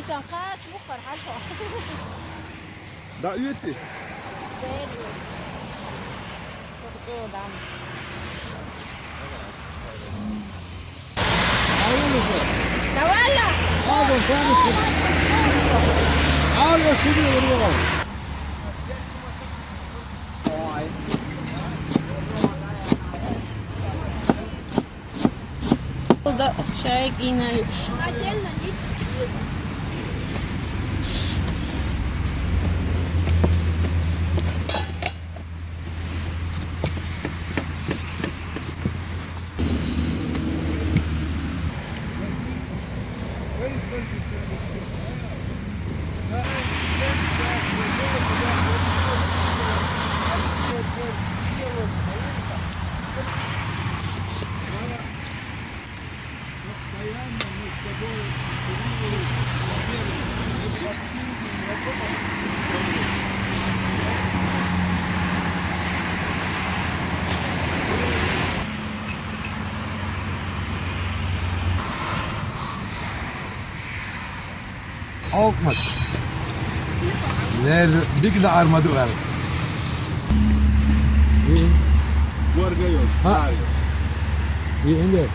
Sen kaç bu farhal ho. Da üyeti. Sehr gut. Çok jodan. Ayrılırsa. Da valla. Ağzın tanı kız. Ağzın sürüyor vuruyor. Da şey yine już. Отдельно nic. Alkmaş. Nerede? Dik de armadı var. Guarda io, Ah. Mario. İyi, indi.